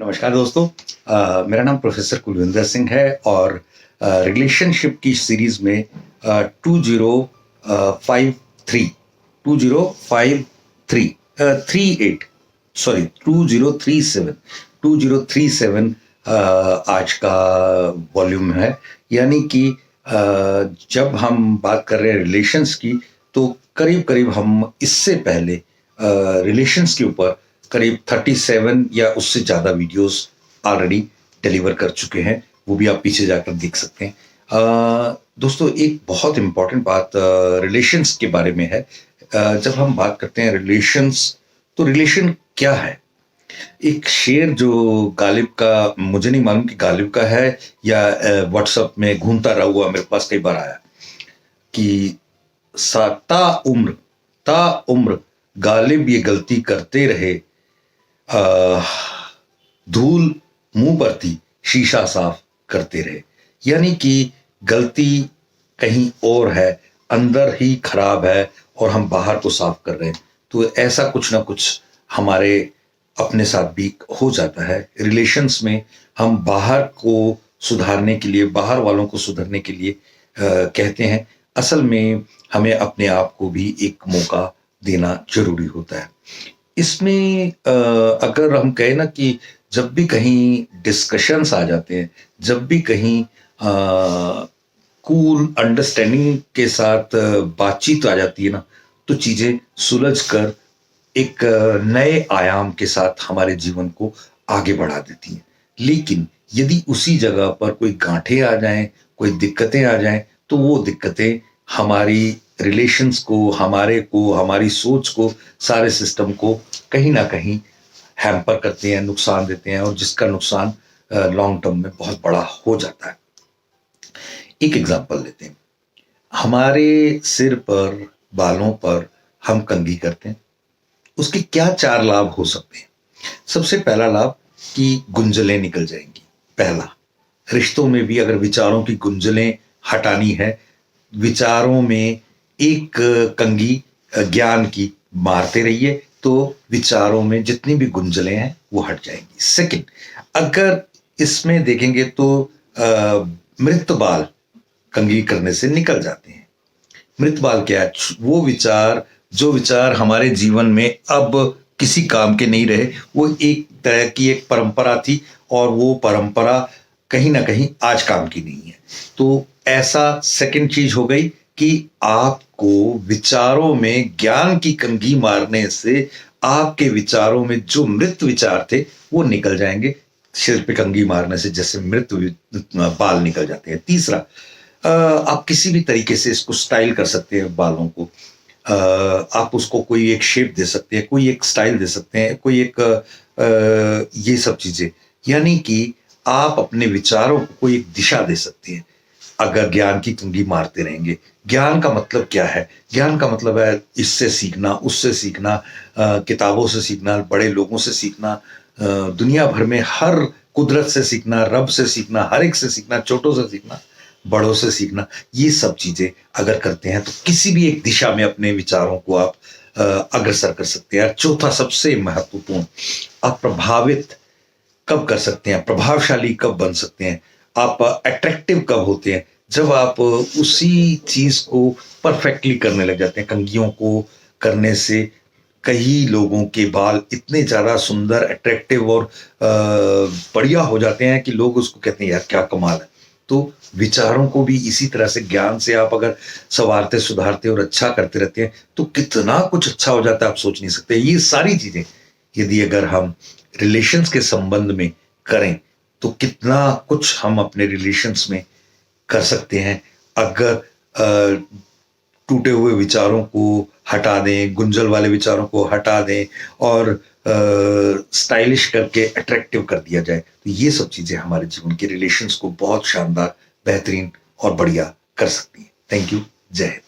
नमस्कार दोस्तों। मेरा नाम प्रोफेसर कुलविंदर सिंह है और रिलेशनशिप की सीरीज में 2053 2053 38 सॉरी 2037 आज का वॉल्यूम है। यानी कि जब हम बात कर रहे हैं रिलेशंस की, तो करीब करीब हम इससे पहले रिलेशंस के ऊपर करीब 37 या उससे ज़्यादा वीडियोस ऑलरेडी डिलीवर कर चुके हैं। वो भी आप पीछे जाकर देख सकते हैं। दोस्तों, एक बहुत इम्पॉर्टेंट बात रिलेशंस के बारे में है। जब हम बात करते हैं रिलेशंस, तो रिलेशन क्या है? एक शेर जो गालिब का, मुझे नहीं मालूम कि गालिब का है या व्हाट्सएप में घूमता रहा हुआ मेरे पास कई बार आया कि ता उम्र गालिब ये गलती करते रहे, धूल मुंह पर थी शीशा साफ करते रहे। यानी कि गलती कहीं और है, अंदर ही खराब है और हम बाहर को साफ कर रहे हैं। तो ऐसा कुछ ना कुछ हमारे अपने साथ भी हो जाता है। रिलेशंस में हम बाहर को सुधारने के लिए, बाहर वालों को सुधरने के लिए कहते हैं। असल में हमें अपने आप को भी एक मौका देना जरूरी होता है। इसमें अगर हम कहें ना कि जब भी कहीं डिस्कशंस आ जाते हैं, जब भी कहीं कूल अंडरस्टैंडिंग के साथ बातचीत आ जाती है ना, तो चीजें सुलझ कर एक नए आयाम के साथ हमारे जीवन को आगे बढ़ा देती हैं। लेकिन यदि उसी जगह पर कोई गांठें आ जाएं, कोई दिक्कतें आ जाएं, तो वो दिक्कतें हमारी रिलेशंस को, हमारी सोच को, सारे सिस्टम को कहीं ना कहीं हैम्पर करते हैं, नुकसान देते हैं, और जिसका नुकसान लॉन्ग टर्म में बहुत बड़ा हो जाता है। एक एग्जांपल लेते हैं। हमारे सिर पर, बालों पर हम कंघी करते हैं। उसके क्या 4 लाभ हो सकते हैं? सबसे पहला लाभ कि गुंजलें निकल जाएंगी। पहला, रिश्तों में भी अगर विचारों की गुंजलें हटानी है, विचारों में एक कंघी ज्ञान की मारते रहिए, तो विचारों में जितनी भी गुंजलें हैं वो हट जाएंगी। सेकंड, अगर इसमें देखेंगे तो मृत बाल कंघी करने से निकल जाते हैं। मृत बाल क्या है? वो विचार, जो विचार हमारे जीवन में अब किसी काम के नहीं रहे, वो एक तरह की एक परंपरा थी और वो परंपरा कहीं ना कहीं आज काम की नहीं है। तो ऐसा सेकंड चीज हो गई कि आपको विचारों में ज्ञान की कंघी मारने से आपके विचारों में जो मृत विचार थे वो निकल जाएंगे। सिर पे कंघी मारने से जैसे मृत बाल निकल जाते हैं। तीसरा, आप किसी भी तरीके से इसको स्टाइल कर सकते हैं बालों को। आप उसको कोई एक शेप दे सकते हैं, कोई एक स्टाइल दे सकते हैं, कोई एक ये सब चीजें, यानी कि आप अपने विचारों को कोई एक दिशा दे सकते हैं अगर ज्ञान की कंघी मारते रहेंगे। ज्ञान का मतलब क्या है? ज्ञान का मतलब है इससे सीखना, उससे सीखना, किताबों से सीखना, बड़े लोगों से सीखना, दुनिया भर में हर कुदरत से सीखना, रब से सीखना, हर एक से सीखना, छोटों से सीखना, बड़ों से सीखना। ये सब चीजें अगर करते हैं तो किसी भी एक दिशा में अपने विचारों को आप अग्रसर कर सकते हैं। चौथा, सबसे महत्वपूर्ण, आप प्रभावित कब कर सकते हैं, प्रभावशाली कब बन सकते हैं, आप अट्रैक्टिव कब होते हैं? जब आप उसी चीज को परफेक्टली करने लग जाते हैं। कंघियों को करने से कई लोगों के बाल इतने ज्यादा सुंदर, अट्रैक्टिव और बढ़िया हो जाते हैं कि लोग उसको कहते हैं यार क्या कमाल है। तो विचारों को भी इसी तरह से ज्ञान से आप अगर संवारते, सुधारते और अच्छा करते रहते हैं तो कितना कुछ अच्छा हो जाता है, आप सोच नहीं सकते। ये सारी चीजें यदि अगर हम रिलेशंस के संबंध में करें तो कितना कुछ हम अपने रिलेशंस में कर सकते हैं अगर टूटे हुए विचारों को हटा दें, गुंजल वाले विचारों को हटा दें और स्टाइलिश करके अट्रैक्टिव कर दिया जाए। तो ये सब चीजें हमारे जीवन के रिलेशंस को बहुत शानदार, बेहतरीन और बढ़िया कर सकती हैं। Thank you. जय हिंद।